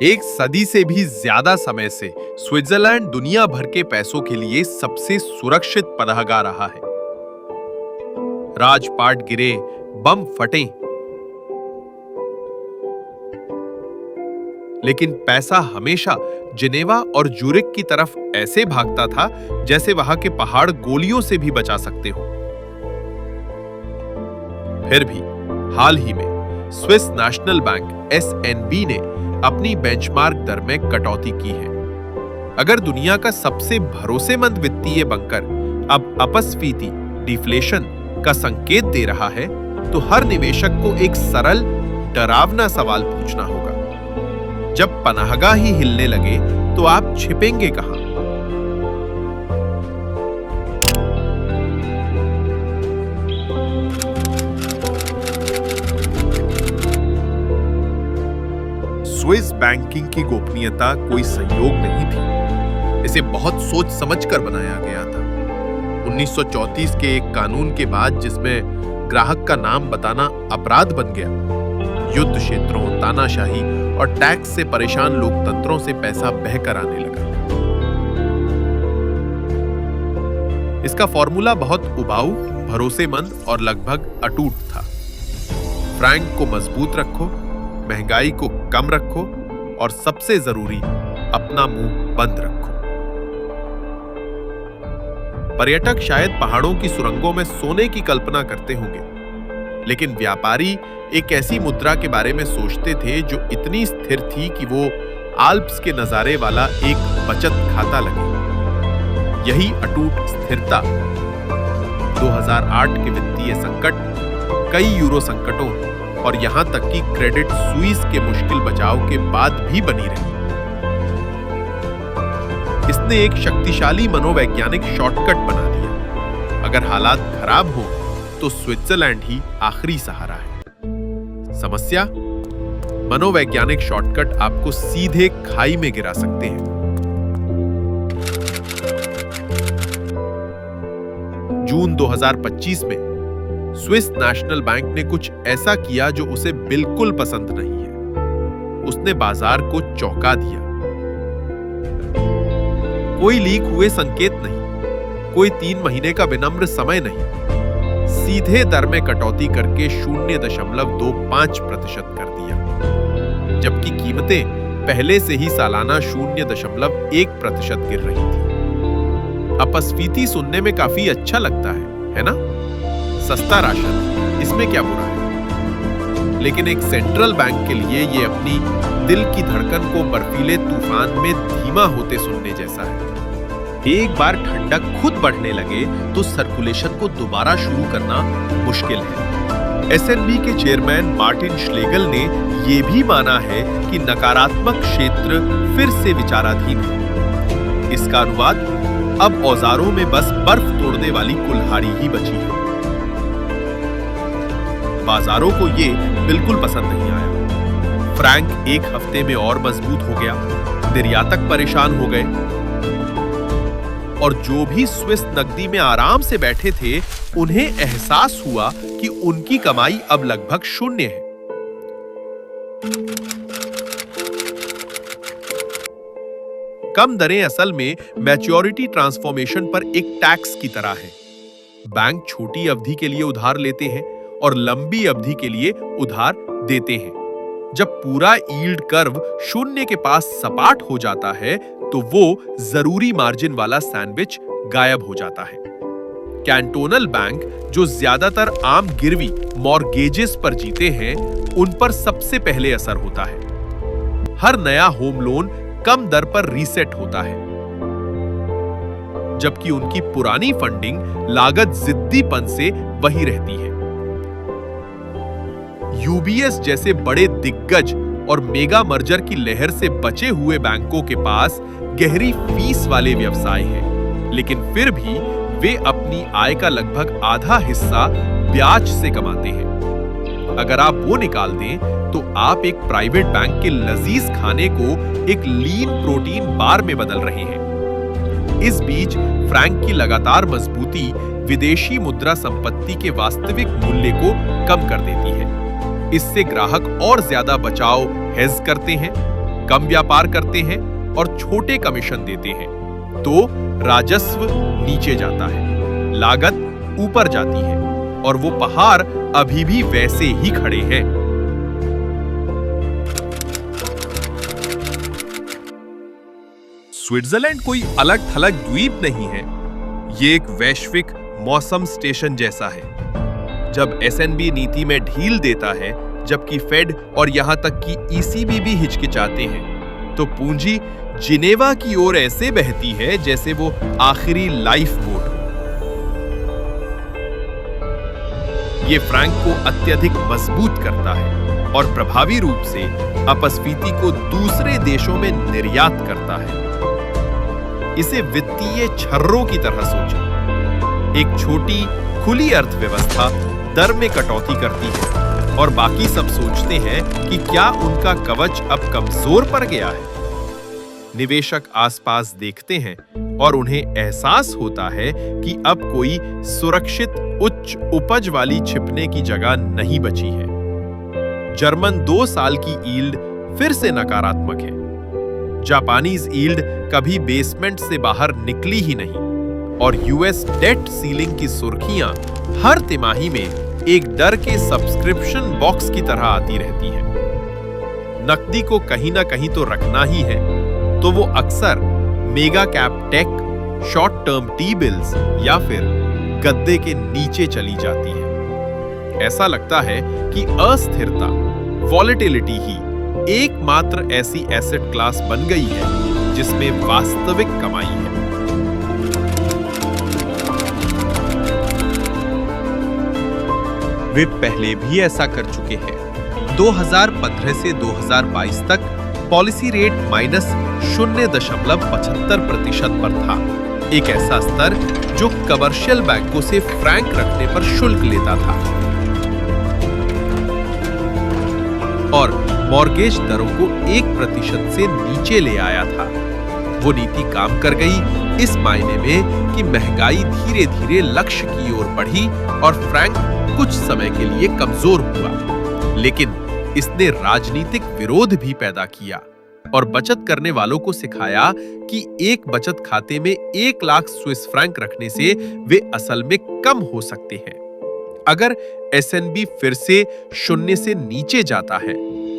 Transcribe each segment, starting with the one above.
एक सदी से भी ज्यादा समय से स्विट्जरलैंड दुनिया भर के पैसों के लिए सबसे सुरक्षित पनाहगाह रहा है। राजपाट गिरे, बम फटे, लेकिन पैसा हमेशा जिनेवा और ज्यूरिख की तरफ ऐसे भागता था जैसे वहां के पहाड़ गोलियों से भी बचा सकते हो। फिर भी हाल ही में स्विस नेशनल बैंक एसएनबी ने अपनी बेंचमार्क दर में कटौती की है। अगर दुनिया का सबसे भरोसेमंद वित्तीय बंकर अब अपस्फीति डिफ्लेशन का संकेत दे रहा है, तो हर निवेशक को एक सरल डरावना सवाल पूछना होगा। जब पनाहगाह ही हिलने लगे तो आप छिपेंगे कहां? स्विस बैंकिंग की गोपनीयता कोई संयोग नहीं थी। इसे बहुत सोच समझकर बनाया गया था। 1934 के एक कानून के बाद, जिसमें ग्राहक का नाम बताना अपराध बन गया, युद्ध क्षेत्रों, तानाशाही और टैक्स से परेशान लोकतंत्रों से पैसा बहकर आने लगा। इसका फॉर्मूला बहुत उबाऊ, भरोसेमंद और लगभग अटूट था। फ्रैंक को मजबूत रखो, महंगाई को कम रखो और सबसे जरूरी, अपना मुंह बंद रखो। पर्यटक शायद पहाड़ों की सुरंगों में सोने की कल्पना करते होंगे, लेकिन व्यापारी एक ऐसी मुद्रा के बारे में सोचते थे जो इतनी स्थिर थी कि वो आल्प्स के नजारे वाला एक बचत खाता लगे। यही अटूट स्थिरता 2008 के वित्तीय संकट, कई यूरो संकटों और यहां तक कि क्रेडिट सुइस के मुश्किल बचाव के बाद भी बनी रही। इसने एक शक्तिशाली मनोवैज्ञानिक शॉर्टकट बना दिया। अगर हालात खराब हो तो स्विट्जरलैंड ही आखिरी सहारा है। समस्या? मनोवैज्ञानिक शॉर्टकट आपको सीधे खाई में गिरा सकते हैं। जून 2025 में स्विस नेशनल बैंक ने कुछ ऐसा किया जो उसे बिल्कुल पसंद नहीं है। उसने बाजार को चौंका दिया। कोई लीक हुए संकेत नहीं, कोई 3 महीने का विनम्र समय नहीं, सीधे दर में कटौती करके 0.25% कर दिया, जबकि कीमतें पहले से ही सालाना 0.1% गिर रही थी। अपस्फीति सुनने में काफी अच्छा लगता है ना? सस्ता राशन, इसमें क्या बुरा है? लेकिन एक सेंट्रल बैंक के लिए ये अपनी दिल की धड़कन को बर्फीले तूफान में धीमा होते सुनने जैसा है। एक बार ठंडक खुद बढ़ने लगे तो सर्कुलेशन को दोबारा शुरू करना मुश्किल है। एसएनबी के चेयरमैन मार्टिन श्लेगल ने यह भी माना है कि नकारात्मक क्षेत्र फिर से विचाराधीन है। इसका अनुवाद, अब औजारों में बस बर्फ तोड़ने वाली कुल्हाड़ी ही बची है। बाजारों को ये बिल्कुल पसंद नहीं आया। फ्रैंक एक हफ्ते में और मजबूत हो गया, निर्यातक परेशान हो गए और जो भी स्विस नकदी में आराम से बैठे थे, उन्हें एहसास हुआ कि उनकी कमाई अब लगभग शून्य है। कम दरें असल में मैच्योरिटी ट्रांसफॉर्मेशन पर एक टैक्स की तरह है। बैंक छोटी अवधि के लिए उधार लेते हैं और लंबी अवधि के लिए उधार देते हैं। जब पूरा यील्ड कर्व शून्य के पास सपाट हो जाता है, तो वो जरूरी मार्जिन वाला सैंडविच गायब हो जाता है। कैंटोनल बैंक, जो ज्यादातर आम गिरवी मॉर्गेजेस पर जीते हैं, उन पर सबसे पहले असर होता है। हर नया होम लोन कम दर पर रीसेट होता है, जबकि उनकी पुरानी फंडिंग लागत जिद्दीपन से वही रहती है। यूबीएस जैसे बड़े दिग्गज और मेगा मर्जर की लहर से बचे हुए बैंकों के पास गहरी फीस वाले व्यवसाय हैं, लेकिन फिर भी वे अपनी आय का लगभग आधा हिस्सा ब्याज से कमाते हैं। अगर आप वो निकाल दें, तो आप एक प्राइवेट बैंक के लजीज खाने को एक लीन प्रोटीन बार में बदल रहे हैं। इस बीच फ्रैंक की लगातार मजबूती विदेशी मुद्रा संपत्ति के वास्तविक मूल्य को कम कर देती है। इससे ग्राहक और ज्यादा बचाव हेज करते हैं कम व्यापार करते हैं और छोटे कमीशन देते हैं, तो राजस्व नीचे जाता है, लागत ऊपर जाती है और वो पहाड़ अभी भी वैसे ही खड़े हैं। स्विट्जरलैंड कोई अलग थलग द्वीप नहीं है, ये एक वैश्विक मौसम स्टेशन जैसा है। जब एसएनबी नीति में ढील देता है, जबकि फेड और यहां तक कि ईसीबी भी हिचकिचाते हैं, तो पूंजी जिनेवा की ओर ऐसे बहती है जैसे वो आखिरी लाइफ बोट हो। ये फ्रैंक को अत्यधिक मजबूत करता है और प्रभावी रूप से अपस्फीति को दूसरे देशों में निर्यात करता है। इसे वित्तीय छर्रों की तरह सोचें। एक छोटी खुली अर्थव्यवस्था दर में कटौती करती है और बाकी सब सोचते हैं कि क्या उनका कवच अब कमजोर पड़ गया है। निवेशक आसपास देखते हैं और उन्हें एहसास होता है कि अब कोई सुरक्षित उच्च उपज वाली छिपने की जगह नहीं बची है। जर्मन 2 साल की यील्ड फिर से नकारात्मक है। जापानीज यील्ड कभी बेसमेंट से बाहर निकली ही नहीं और यूएस डेट सीलिंग की सुर्खियां हर तिमाही में एक डर के सब्सक्रिप्शन बॉक्स की तरह आती रहती है। नकदी को कहीं ना कहीं तो रखना ही है, तो वो अक्सर mega cap tech, short term T bills या फिर गद्दे के नीचे चली जाती है। ऐसा लगता है कि अस्थिरता, वॉलेटिलिटी ही एकमात्र ऐसी एसेट क्लास बन गई है जिसमें वास्तविक कमाई है। वे पहले भी ऐसा कर चुके हैं। 2015 से 2022 तक पॉलिसी रेट -0.75% पर था, एक ऐसा स्तर जो कमर्शियल बैंकों से फ्रैंक रखने पर शुल्क लेता था। और मॉर्गेज दरों को 1% से नीचे ले आया था। वो नीति काम कर गई इस मायने में कि महंगाई धीरे धीरे लक्ष्य की ओर बढ़ी और फ्रैंक कुछ समय के लिए कमजोर हुआ, लेकिन इसने राजनीतिक विरोध भी पैदा किया और बचत करने वालों को सिखाया कि एक बचत खाते में 1 लाख स्विस फ्रैंक रखने से वे असल में कम हो सकते हैं। अगर एसएनबी फिर से 0 से नीचे जाता है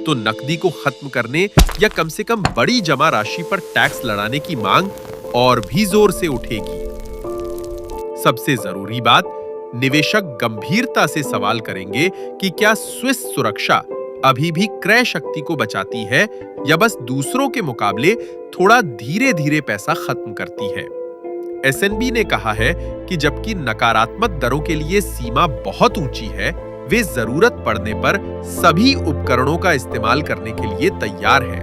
तो नकदी को खत्म करने या कम से कम बड़ी जमा राशि पर टैक्स लड़ाने की मांग और भी जोर से उठेगी। सबसे जरूरी बात, निवेशक गंभीरता से सवाल करेंगे कि क्या स्विस सुरक्षा अभी भी क्रय शक्ति को बचाती है या बस दूसरों के मुकाबले थोड़ा धीरे-धीरे पैसा खत्म करती है। एसएनबी ने कहा है कि जबकि नकारात्मक दरों के लिए सीमा बहुत ऊंची है, वे जरूरत पड़ने पर सभी उपकरणों का इस्तेमाल करने के लिए तैयार हैं।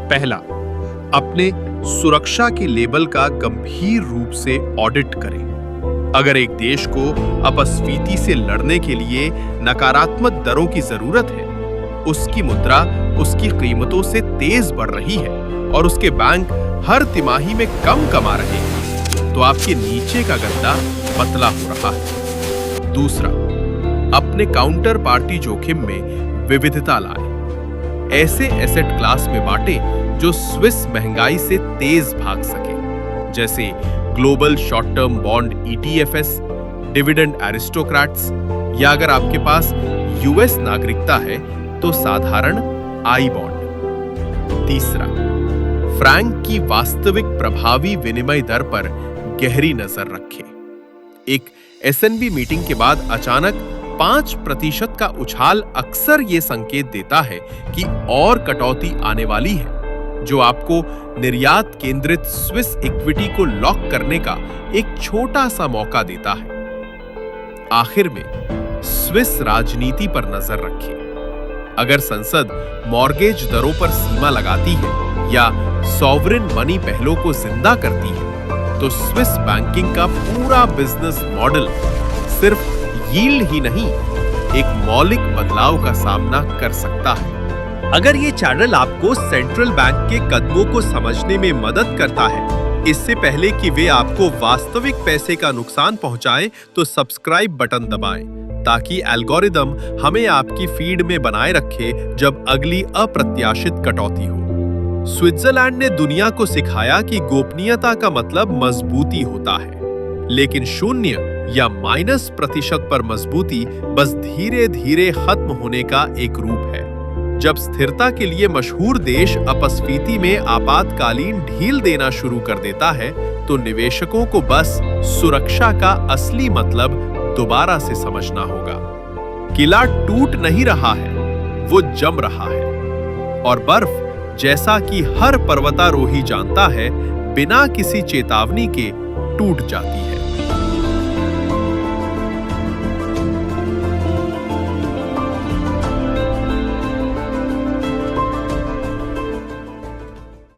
पहला, अपने सुरक्षा के लेबल का गंभीर रूप से ऑडिट करें। अगर एक देश को अपस्फीति से लड़ने के लिए नकारात्मक दरों की जरूरत है, उसकी मुद्रा उसकी कीमतों से तेज बढ़ रही है और उसके बैंक हर तिमाही में कम कमा रहे हैं, तो आपके नीचे का गद्दा पतला हो रहा है। दूसरा, अपने काउंटर पार्टी जोखिम में विविधता लाएं। ऐसे एसेट क्लास में बांटें जो स्विस महंगाई से तेज भाग सके, जैसे global short term bond ETFs, dividend aristocrats, या अगर आपके पास यूएस नागरिकता है तो साधारण आई बॉन्ड। तीसरा, फ्रैंक की वास्तविक प्रभावी विनिमय दर पर गहरी नजर रखें। एक एसएनबी मीटिंग के बाद अचानक 5% का उछाल अक्सर यह संकेत देता है कि और कटौती आने वाली है, जो आपको निर्यात केंद्रित स्विस इक्विटी को लॉक करने का एक छोटा सा मौका देता है। आखिर में स्विस राजनीति पर नजर रखें। अगर संसद मॉर्गेज दरों पर सीमा लगाती है या सॉवरेन मनी पहलों को जिंदा करती है, तो स्विस बैंकिंग का पूरा बिजनेस मॉडल सिर्फ यील्ड ही नहीं, एक मौलिक बदलाव का सामना कर सकता है। अगर ये चैनल आपको सेंट्रल बैंक के कदमों को समझने में मदद करता है, इससे पहले कि वे आपको वास्तविक पैसे का नुकसान पहुंचाएं, तो सब्सक्राइब बटन दबाएं। ताकि एल्गोरिदम हमें आपकी फीड में बनाए रखे जब अगली अप्रत्याशित कटौती हो। स्विट्जरलैंड ने दुनिया को सिखाया कि गोपनीयता का मतलब मजबूती होता है, लेकिन 0 या -% पर मजबूती बस धीरे धीरे खत्म होने का एक रूप है। जब स्थिरता के लिए मशहूर देश अपस्फीति में आपातकालीन ढील देना शुरू कर देता है, तो निवेशकों को बस सुरक्षा का असली मतलब दोबारा से समझना होगा। किला टूट नहीं रहा है, वो जम रहा है, और बर्फ, जैसा कि हर पर्वतारोही जानता है, बिना किसी चेतावनी के टूट जाती है।